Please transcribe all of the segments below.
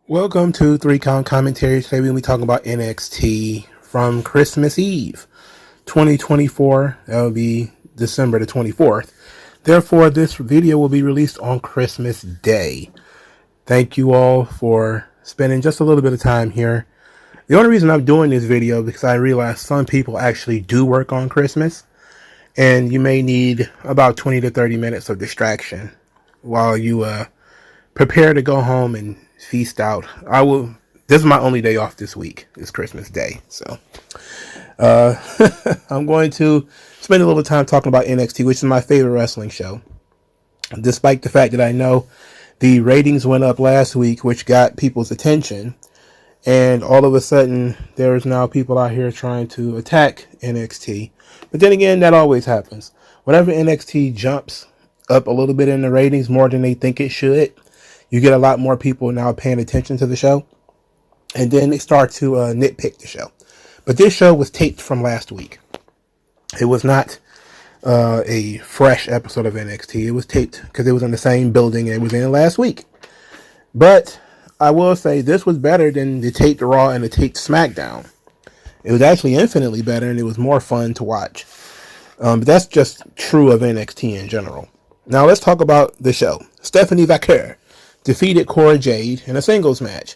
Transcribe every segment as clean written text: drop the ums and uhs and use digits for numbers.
Welcome to 3 Count Commentary. Today we'll be talking about NXT from Christmas Eve 2024. That will be December the 24th. Therefore, this video will be released on Christmas Day. Thank you all for spending just a little bit of time here. The only reason I'm doing this video is because I realize some people actually do work on Christmas, and you may need about 20 to 30 minutes of distraction while you prepare to go home and feast out. This is my only day off this week, is Christmas Day. So I'm going to spend a little time talking about NXT, which is my favorite wrestling show. Despite the fact that I know the ratings went up last week, which got people's attention, and all of a sudden there's now people out here trying to attack NXT. But then again, that always happens. Whenever NXT jumps up a little bit in the ratings more than they think it should, you get a lot more people now paying attention to the show, and then they start to nitpick the show. But this show was taped from last week. It was not a fresh episode of NXT. It was taped because it was in the same building it was in last week. But I will say this was better than the taped Raw and the taped SmackDown. It was actually infinitely better, and it was more fun to watch. But that's just true of NXT in general. Now let's talk about the show. Stephanie Vaquer defeated Cora Jade in a singles match.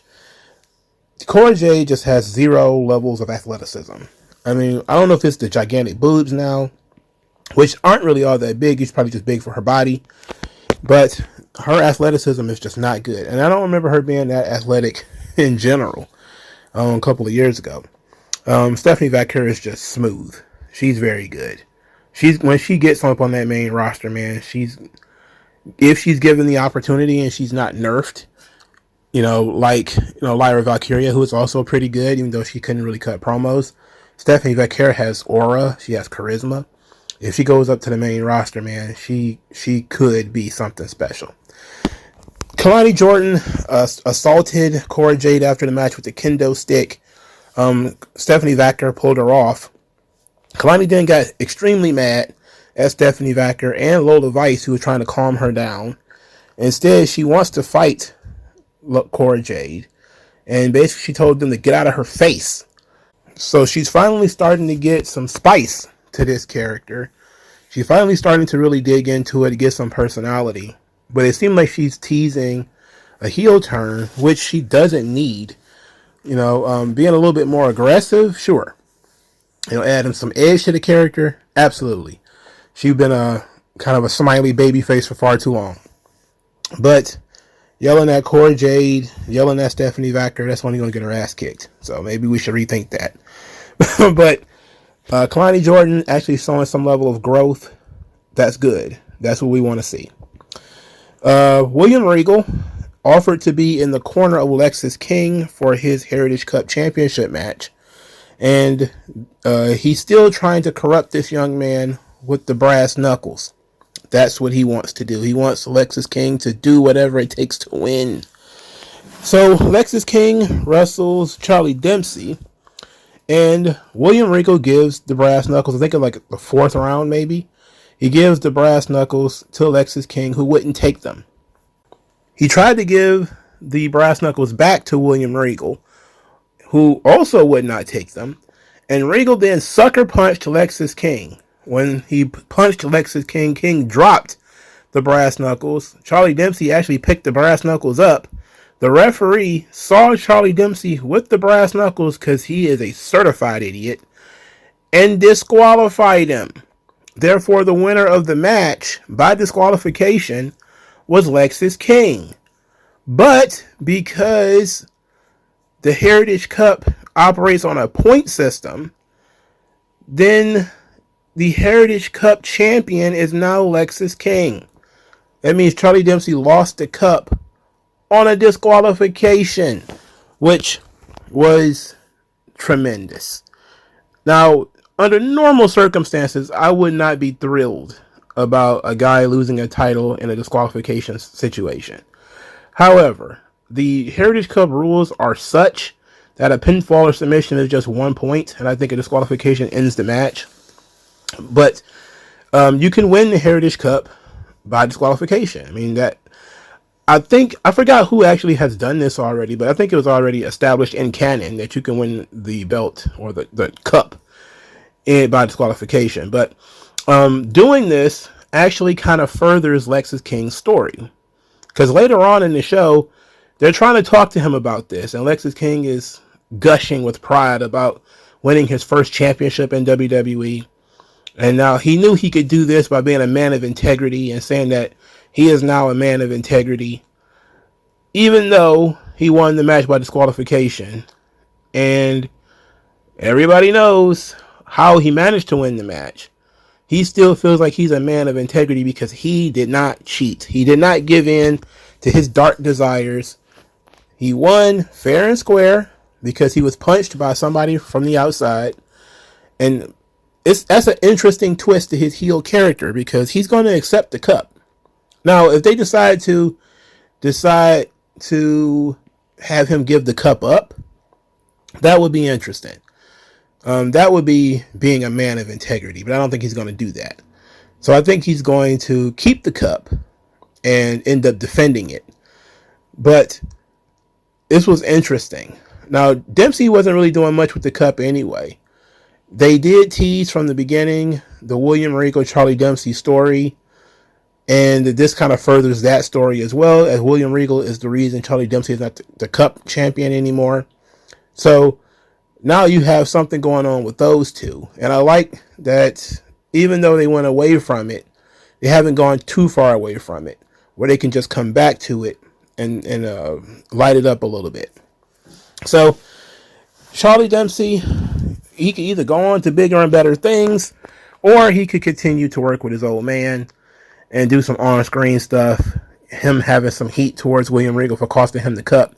Cora Jade just has 0 levels of athleticism. I mean, I don't know if it's the gigantic boobs now, which aren't really all that big. It's probably just big for her body. But her athleticism is just not good. And I don't remember her being that athletic in general a couple of years ago. Stephanie Vaquer is just smooth. She's very good. When she gets up on that main roster, man, if she's given the opportunity and she's not nerfed, like Lyra Valkyria, who is also pretty good, even though she couldn't really cut promos. Stephanie Vaquer has aura. She has charisma. If she goes up to the main roster, man, she could be something special. Kalani Jordan assaulted Cora Jade after the match with the kendo stick. Stephanie Vaquer pulled her off. Kalani then got extremely mad at Stephanie Vaquer and Lola Vice, who was trying to calm her down. Instead, she wants to fight Cora Jade, and basically she told them to get out of her face. So she's finally starting to get some spice to this character. She's finally starting to really dig into it, to get some personality. But it seems like she's teasing a heel turn, which she doesn't need. Being a little bit more aggressive, sure. Adding some edge to the character, absolutely. She's been a kind of a smiley baby face for far too long. But yelling at Cora Jade, yelling at Stephanie Vaquer, that's only going to get her ass kicked. So maybe we should rethink that. But Kalani Jordan actually showing some level of growth. That's good. That's what we want to see. William Regal offered to be in the corner of Lexus King for his Heritage Cup Championship match. And he's still trying to corrupt this young man with the brass knuckles. That's what he wants to do. He wants Lexus King to do whatever it takes to win. So Lexus King wrestles Charlie Dempsey, and William Regal gives the brass knuckles, I think in like the 4th round maybe. He gives the brass knuckles to Lexus King, who wouldn't take them. He tried to give the brass knuckles back to William Regal, who also would not take them. And Regal then sucker punched Lexus King. When he punched Lexus King, King dropped the brass knuckles. Charlie Dempsey actually picked the brass knuckles up. The referee saw Charlie Dempsey with the brass knuckles, because he is a certified idiot, and disqualified him. Therefore, the winner of the match by disqualification was Lexus King. But because the Heritage Cup operates on a point system, then the Heritage Cup champion is now Lexus King. That means Charlie Dempsey lost the cup on a disqualification, which was tremendous. Now, under normal circumstances, I would not be thrilled about a guy losing a title in a disqualification situation. However, the Heritage Cup rules are such that a pinfall or submission is just 1 point, and I think a disqualification ends the match. But you can win the Heritage Cup by disqualification. I mean, I forgot who actually has done this already, but I think it was already established in canon that you can win the belt or the cup by disqualification. But doing this actually kind of furthers Lexus King's story, because later on in the show, they're trying to talk to him about this, and Lexus King is gushing with pride about winning his first championship in WWE. And now he knew he could do this by being a man of integrity and saying that he is now a man of integrity, even though he won the match by disqualification. And everybody knows how he managed to win the match. He still feels like he's a man of integrity because he did not cheat. He did not give in to his dark desires. He won fair and square because he was punched by somebody from the outside. And that's an interesting twist to his heel character, because he's going to accept the cup. Now, if they decide to have him give the cup up, that would be interesting. That would be being a man of integrity, but I don't think he's going to do that. So I think he's going to keep the cup and end up defending it. But this was interesting. Now, Dempsey wasn't really doing much with the cup anyway. They did tease from the beginning the William Regal Charlie Dempsey story, and this kind of furthers that story as well, as William Regal is the reason Charlie Dempsey is not the cup champion anymore. So now you have something going on with those two, and I like that even though they went away from it, they haven't gone too far away from it, where they can just come back to it and light it up a little bit. So Charlie Dempsey, he could either go on to bigger and better things, or he could continue to work with his old man and do some on-screen stuff. Him having some heat towards William Regal for costing him the cup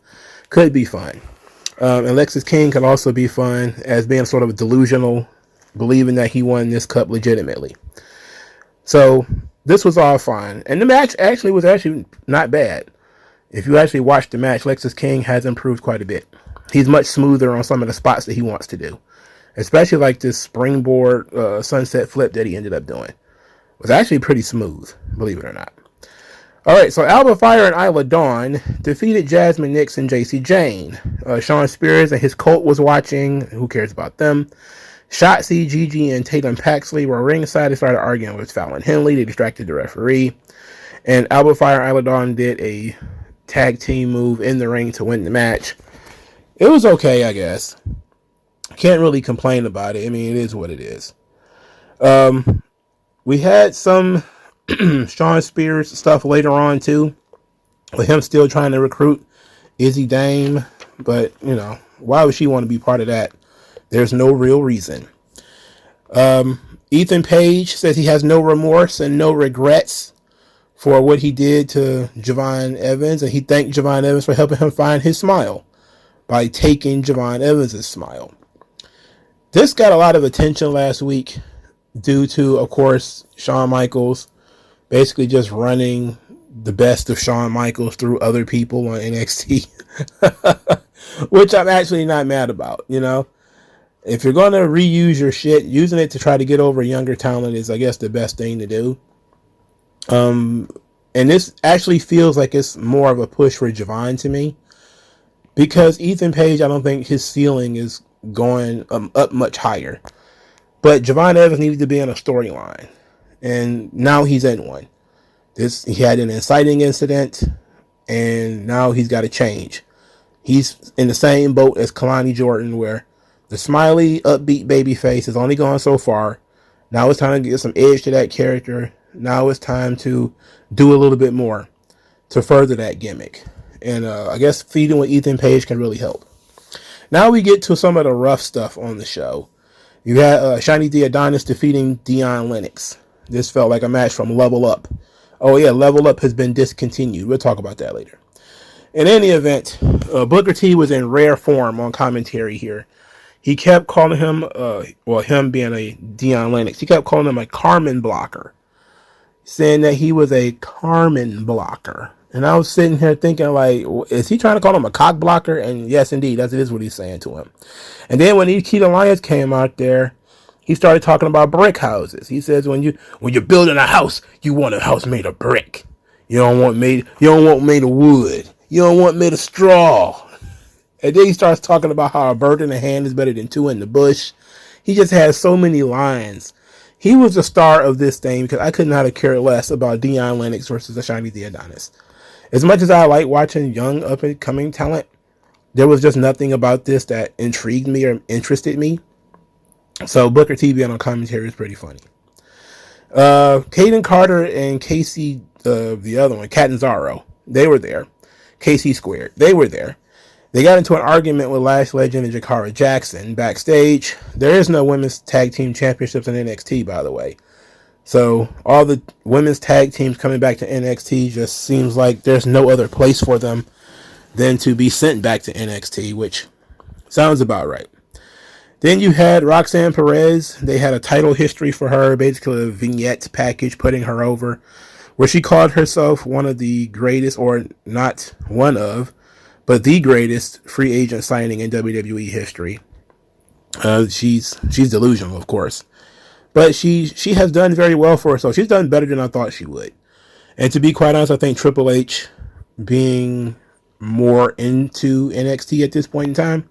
could be fun. And Lexus King could also be fun as being sort of delusional, believing that he won this cup legitimately. So this was all fine. And the match was actually not bad. If you actually watch the match, Lexus King has improved quite a bit. He's much smoother on some of the spots that he wants to do. Especially like this springboard sunset flip that he ended up doing. It was actually pretty smooth, believe it or not. Alright, so Alba Fire and Isla Dawn defeated Jasmine Nix and JC Jane. Sean Spears and his cult was watching. Who cares about them? Shotzi, Gigi, and Tatum Paxley were ringside and started arguing with Fallon Henley. They distracted the referee. And Alba Fire and Isla Dawn did a tag team move in the ring to win the match. It was okay, I guess. Can't really complain about it. I mean, it is what it is. We had some Sean Spears stuff later on too, with him still trying to recruit Izzy Dame, but you know, why would she want to be part of that? There's no real reason. Ethan Page says he has no remorse and no regrets for what he did to Javon Evans, and he thanked Javon Evans for helping him find his smile by taking Javon Evans' smile. This got a lot of attention last week due to, of course, Shawn Michaels basically just running the best of Shawn Michaels through other people on NXT, which I'm actually not mad about. You know, if you're going to reuse your shit, using it to try to get over younger talent is, I guess, the best thing to do. And this actually feels like it's more of a push for Javon to me, because Ethan Page, I don't think his ceiling is going up much higher. But Javon Evans needed to be in a storyline, and now he's in one. He had an inciting incident, and now he's got to change. He's in the same boat as Kalani Jordan, where the smiley, upbeat babyface has only gone so far. Now it's time to get some edge to that character. Now it's time to do a little bit more to further that gimmick. And I guess feeding with Ethan Page can really help. Now we get to some of the rough stuff on the show. You had Shiny D Adonis defeating Dion Lennox. This felt like a match from Level Up. Oh yeah, Level Up has been discontinued. We'll talk about that later. In any event, Booker T was in rare form on commentary here. He kept calling him, him being a Dion Lennox, he kept calling him a Carmen blocker, saying that he was a Carmen blocker. And I was sitting here thinking, like, is he trying to call him a cock blocker? And yes, indeed, that is what he's saying to him. And then when Nikita Lyons came out there, He started talking about brick houses. He says when you're building a house, you want a house made of brick. You don't want made of wood. You don't want made of straw. And then he starts talking about how a bird in the hand is better than two in the bush. He just has so many lines. He was the star of this thing because I could not have cared less about Deion Lennox versus Ashani the Adonis. As much as I like watching young up-and-coming talent, there was just nothing about this that intrigued me or interested me. So Booker T being on commentary is pretty funny. Caden Carter and Casey, the other one, Catanzaro, they were there. Casey Squared, they were there. They got into an argument with Lash Legend and Jakara Jackson backstage. There is no women's tag team championships in NXT, by the way. So all the women's tag teams coming back to NXT just seems like there's no other place for them than to be sent back to NXT, which sounds about right. Then you had Roxanne Perez. They had a title history for her, basically a vignette package putting her over, where she called herself one of the greatest, or not one of, but the greatest free agent signing in WWE history. She's delusional, of course, but she has done very well for herself. She's done better than I thought she would. And to be quite honest, I think Triple H being more into NXT at this point in time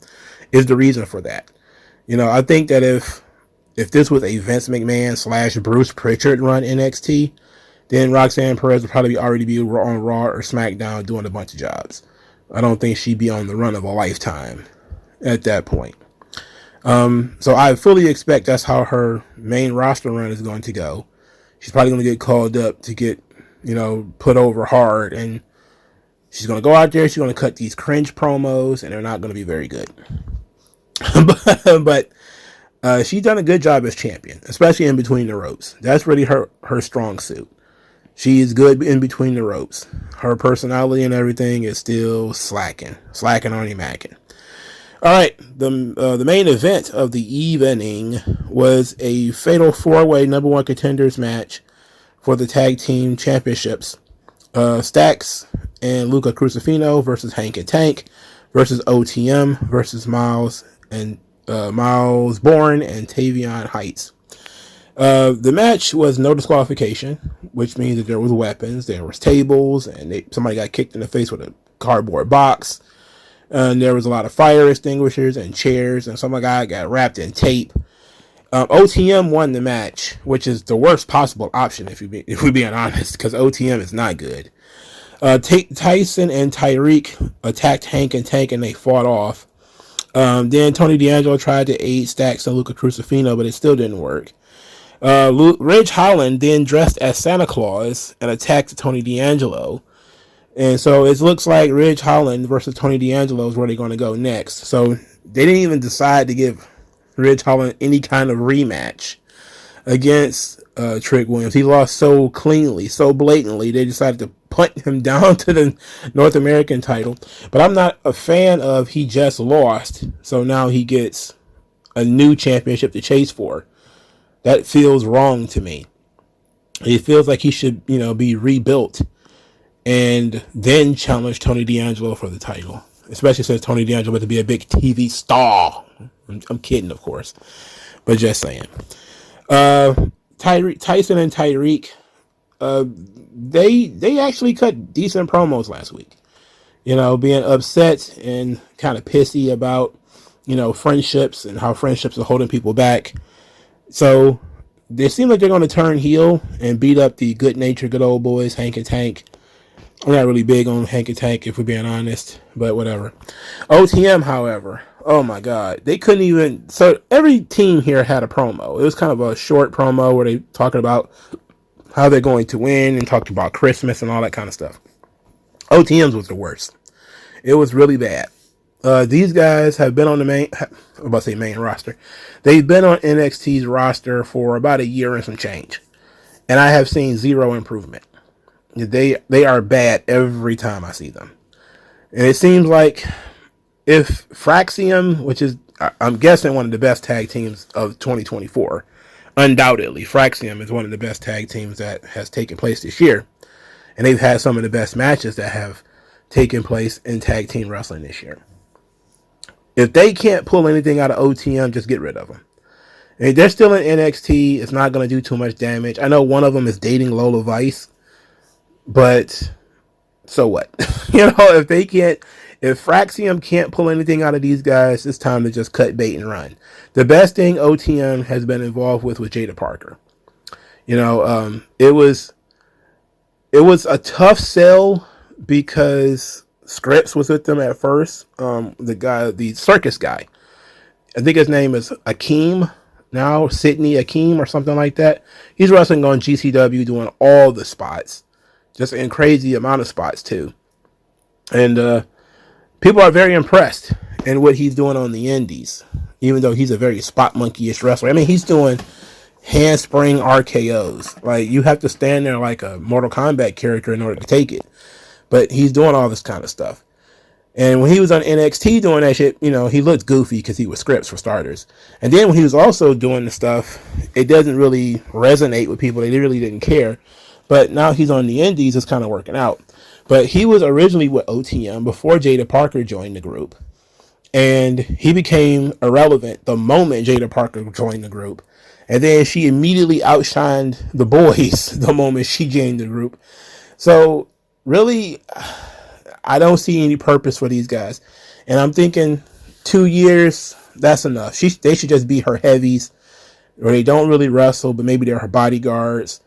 is the reason for that. You know, I think that if this was a Vince McMahon / Bruce Pritchard run NXT, then Roxanne Perez would probably already be on Raw or SmackDown doing a bunch of jobs. I don't think she'd be on the run of a lifetime at that point. So I fully expect that's how her main roster run is going to go. She's probably going to get called up to get, put over hard, and she's going to go out there, she's going to cut these cringe promos, and they're not going to be very good. but she's done a good job as champion, especially in between the ropes. That's really her strong suit. She is good in between the ropes. Her personality and everything is still slacking on your macking. All right, the main event of the evening was a fatal 4-way number one contenders match for the tag team championships. Stax and Luca Crucifino versus Hank and Tank versus OTM versus Miles Bourne and Tavion Heights. The match was no disqualification, which means that there was weapons, there was tables, and somebody got kicked in the face with a cardboard box. And there was a lot of fire extinguishers and chairs, and some guy got wrapped in tape. OTM won the match, which is the worst possible option if we're being honest, because OTM is not good. Tyson and Tyreek attacked Hank and Tank, and they fought off. Then Tony D'Angelo tried to aid Stax and Luca Crucifino, but it still didn't work. Ridge Holland then dressed as Santa Claus and attacked Tony D'Angelo. And so it looks like Ridge Holland versus Tony D'Angelo is where they're going to go next. So they didn't even decide to give Ridge Holland any kind of rematch against Trick Williams. He lost so cleanly, so blatantly, they decided to punt him down to the North American title. But I'm not a fan of he just lost, so now he gets a new championship to chase for. That feels wrong to me. It feels like he should, be rebuilt and then challenge Tony D'Angelo for the title. Especially since Tony D'Angelo about to be a big TV star. I'm kidding, of course. But just saying. Tyson and Tyreek, they actually cut decent promos last week. Being upset and kind of pissy about, friendships and how friendships are holding people back. So they seem like they're going to turn heel and beat up the good-natured, good old boys, Hank and Tank. I'm not really big on Hank and Tank, if we're being honest, but whatever. OTM, however, oh my God, they couldn't even. So every team here had a promo. It was kind of a short promo where they talking about how they're going to win and talked about Christmas and all that kind of stuff. OTM's was the worst. It was really bad. These guys have been on the main roster. They've been on NXT's roster for about a year and some change, and I have seen zero improvement. They are bad every time I see them, and it seems like if Fraxium, which is I'm guessing one of the best tag teams of 2024, undoubtedly Fraxium is one of the best tag teams that has taken place this year, and they've had some of the best matches that have taken place in tag team wrestling this year. If they can't pull anything out of OTM, just get rid of them. And they're still in NXT. It's not going to do too much damage. I know one of them is dating Lola Vice, but so what? If they can't, if Fraxium can't pull anything out of these guys, it's time to just cut bait and run. The best thing OTM has been involved with was Jada Parker. It was a tough sell because Scripps was with them at first. The circus guy, I think his name is Akeem now, Sidney Akeem or something like that. He's wrestling on GCW, doing all the spots, just in crazy amount of spots too. And people are very impressed in what he's doing on the indies, even though he's a very spot monkey-ish wrestler. I mean, he's doing handspring RKOs. Like, you have to stand there like a Mortal Kombat character in order to take it. But he's doing all this kind of stuff. And when he was on NXT doing that shit, he looked goofy because he was Scripps for starters. And then when he was also doing the stuff, it doesn't really resonate with people. They really didn't care. But now he's on the indies, it's kind of working out. But he was originally with OTM before Jada Parker joined the group. And he became irrelevant the moment Jada Parker joined the group. And then she immediately outshined the boys the moment she joined the group. So really, I don't see any purpose for these guys. And I'm thinking 2 years, that's enough. They should just be her heavies, or they don't really wrestle, but maybe they're her bodyguards.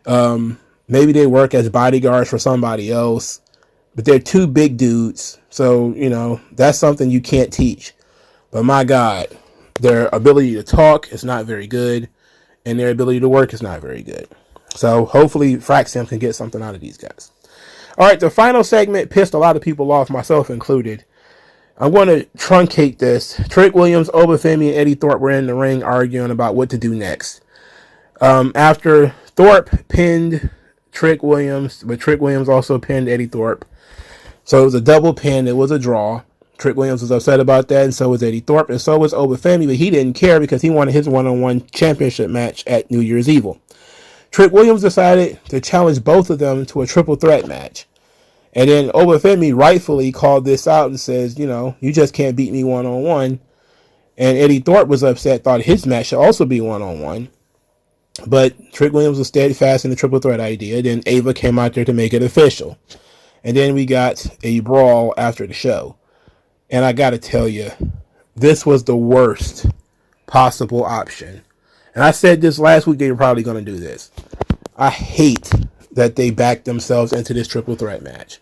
Maybe they work as bodyguards for somebody else, but they're two big dudes. So, that's something you can't teach. But my God, their ability to talk is not very good, and their ability to work is not very good. So hopefully Fraxium can get something out of these guys. All right, the final segment pissed a lot of people off, myself included. I'm going to truncate this. Trick Williams, Obafemi, and Eddie Thorpe were in the ring arguing about what to do next. After Thorpe pinned Trick Williams, but Trick Williams also pinned Eddie Thorpe. So it was a double pin. It was a draw. Trick Williams was upset about that, and so was Eddie Thorpe, and so was Obafemi, but he didn't care because he wanted his one-on-one championship match at New Year's Evil. Trick Williams decided to challenge both of them to a triple threat match. And then Obafemi rightfully called this out and says, you just can't beat me one-on-one. And Eddie Thorpe was upset, thought his match should also be one-on-one. But Trick Williams was steadfast in the triple threat idea. Then Ava came out there to make it official. And then we got a brawl after the show. And I got to tell you, this was the worst possible option. And I said this last week, they were probably going to do this. I hate that they backed themselves into this triple threat match.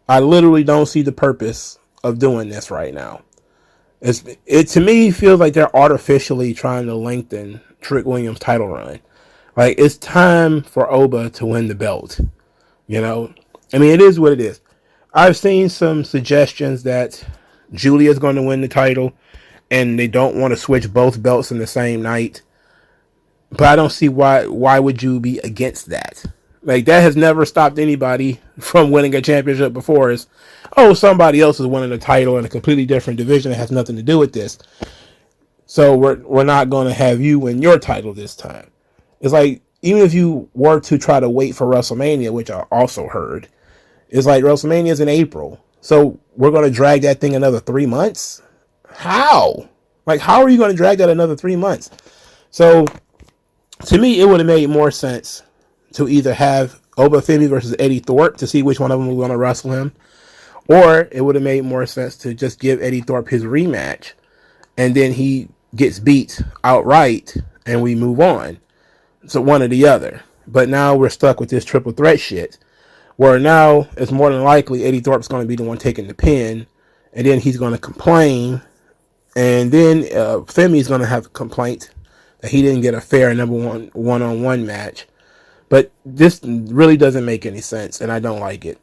I literally don't see the purpose of doing this right now. It to me feels like they're artificially trying to lengthen Trick Williams' title run. Like, it's time for Oba to win the belt. I mean, it is what it is. I've seen some suggestions that Julia's going to win the title and they don't want to switch both belts in the same night. But I don't see why would you be against that? Like, that has never stopped anybody from winning a championship before. Is, somebody else is winning the title in a completely different division that has nothing to do with this. So we're not going to have you win your title this time. It's like, even if you were to try to wait for WrestleMania, which I also heard, it's like WrestleMania is in April. So we're going to drag that thing another 3 months? How? Like, how are you going to drag that another 3 months? So to me, it would have made more sense to either have Obafemi versus Eddie Thorpe to see which one of them was going to wrestle him, or it would have made more sense to just give Eddie Thorpe his rematch, and then he gets beat outright, and we move on. So one or the other. But now we're stuck with this triple threat shit, where now it's more than likely Eddie Thorpe's going to be the one taking the pin, and then he's going to complain, and then Femi's going to have a complaint that he didn't get a fair one-on-one match. But this really doesn't make any sense, and I don't like it.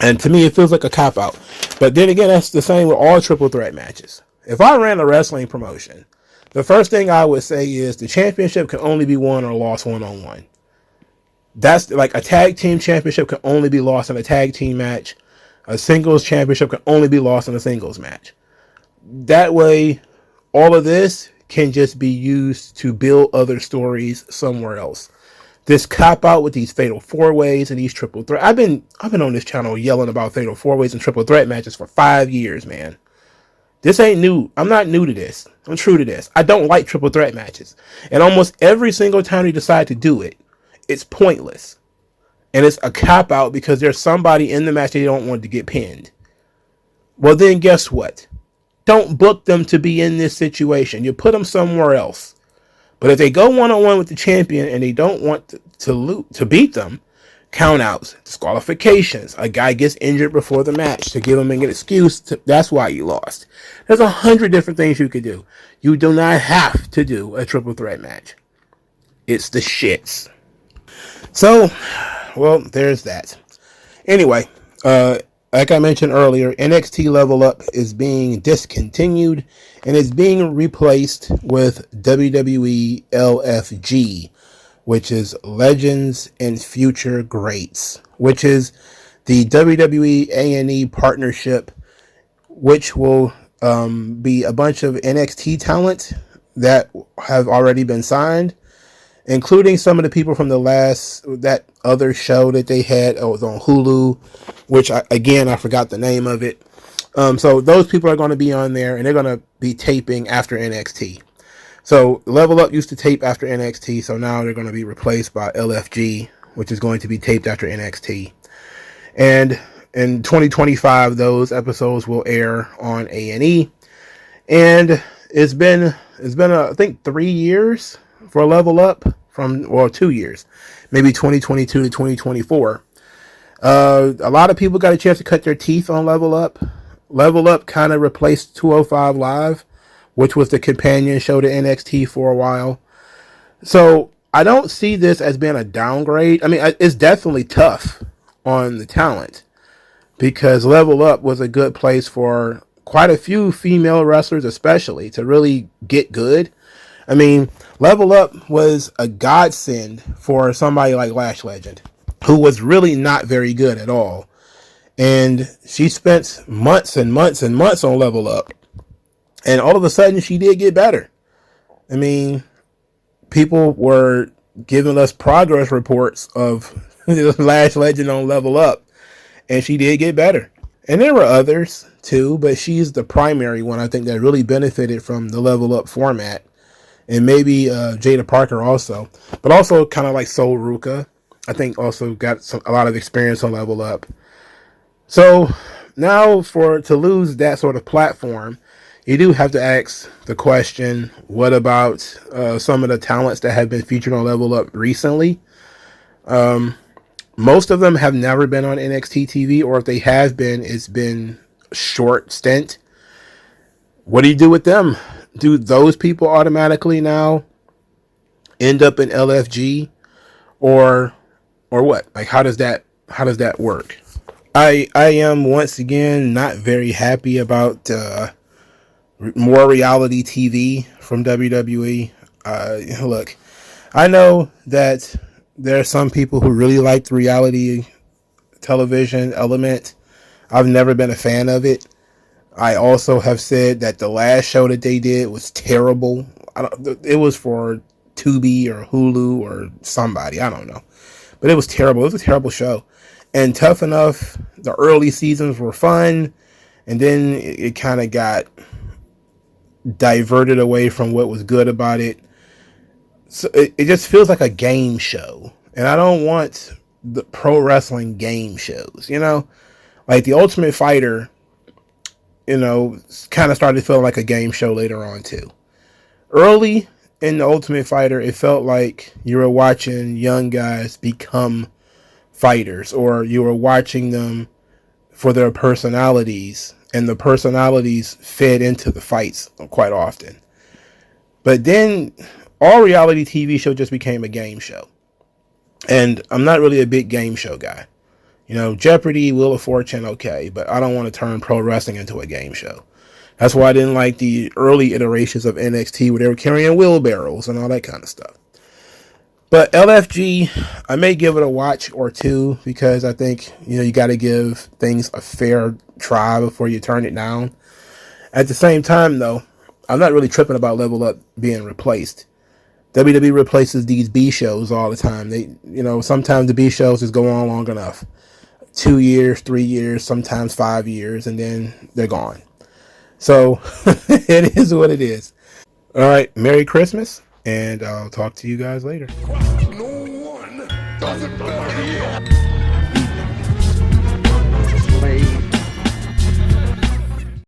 And to me, it feels like a cop-out. But then again, that's the same with all triple threat matches. If I ran a wrestling promotion, the first thing I would say is the championship can only be won or lost one-on-one. That's like a tag team championship can only be lost in a tag team match. A singles championship can only be lost in a singles match. That way, all of this can just be used to build other stories somewhere else. This cop out with these fatal four ways and these triple threat. I've been on this channel yelling about fatal four ways and triple threat matches for 5 years, man. This ain't new. I'm not new to this. I'm true to this. I don't like triple threat matches. And almost every single time they decide to do it, it's pointless. And it's a cop-out because there's somebody in the match they don't want to get pinned. Well, then guess what? Don't book them to be in this situation. You put them somewhere else. But if they go one-on-one with the champion and they don't want to beat them, countouts, disqualifications, a guy gets injured before the match to give him an excuse. That's why you lost. There's 100 different things you could do. You do not have to do a triple threat match. It's the shits. So, well, there's that. Anyway, like I mentioned earlier, NXT Level Up is being discontinued and is being replaced with WWE LFG, which is Legends and Future Greats, which is the WWE A&E partnership, which will be a bunch of NXT talent that have already been signed, including some of the people from that other show that they had. It was on Hulu, which I forgot the name of it. So those people are going to be on there, and they're going to be taping after NXT. So Level Up used to tape after NXT, so now they're going to be replaced by LFG, which is going to be taped after NXT. And in 2025, those episodes will air on A&E. And it's been I think 3 years for Level Up, 2 years, maybe 2022 to 2024. A lot of people got a chance to cut their teeth on Level Up. Level Up kind of replaced 205 Live, which was the companion show to NXT for a while. So I don't see this as being a downgrade. I mean, it's definitely tough on the talent because Level Up was a good place for quite a few female wrestlers, especially, to really get good. I mean, Level Up was a godsend for somebody like Lash Legend, who was really not very good at all. And she spent months and months and months on Level Up. And all of a sudden, she did get better. I mean, people were giving us progress reports of Lash Legend on Level Up. And she did get better. And there were others, too. But she's the primary one, I think, that really benefited from the Level Up format. And maybe Jada Parker also. But also kind of like Sol Ruka. I think also got a lot of experience on Level Up. So now to lose that sort of platform, you do have to ask the question, what about some of the talents that have been featured on Level Up recently? Most of them have never been on NXT TV, or if they have been, it's been a short stint. What do you do with them? Do those people automatically now end up in LFG, or what? Like, how does that work? I am once again not very happy about more reality TV from WWE. Look, I know that there are some people who really like the reality television element. I've never been a fan of it. I also have said that the last show that they did was terrible. It was for Tubi or Hulu or somebody. I don't know. But it was terrible. It was a terrible show. And Tough Enough, the early seasons were fun. And then it kind of got diverted away from what was good about it. So it just feels like a game show. And I don't want the pro wrestling game shows, Like the Ultimate Fighter, kind of started feeling like a game show later on too. Early in the Ultimate Fighter, it felt like you were watching young guys become fighters, or you were watching them for their personalities, and the personalities fed into the fights quite often. But then all reality TV show just became a game show. And I'm not really a big game show guy. Jeopardy, Wheel of Fortune, okay, but I don't want to turn pro wrestling into a game show. That's why I didn't like the early iterations of NXT where they were carrying wheelbarrows and all that kind of stuff. But LFG, I may give it a watch or two because I think, you got to give things a fair try before you turn it down. At the same time, though, I'm not really tripping about Level Up being replaced. WWE replaces these B shows all the time. Sometimes the B shows just go on long enough. 2 years, 3 years, sometimes 5 years, and then they're gone. So it is what it is. All right. Merry Christmas, and I'll talk to you guys later. No one does it better.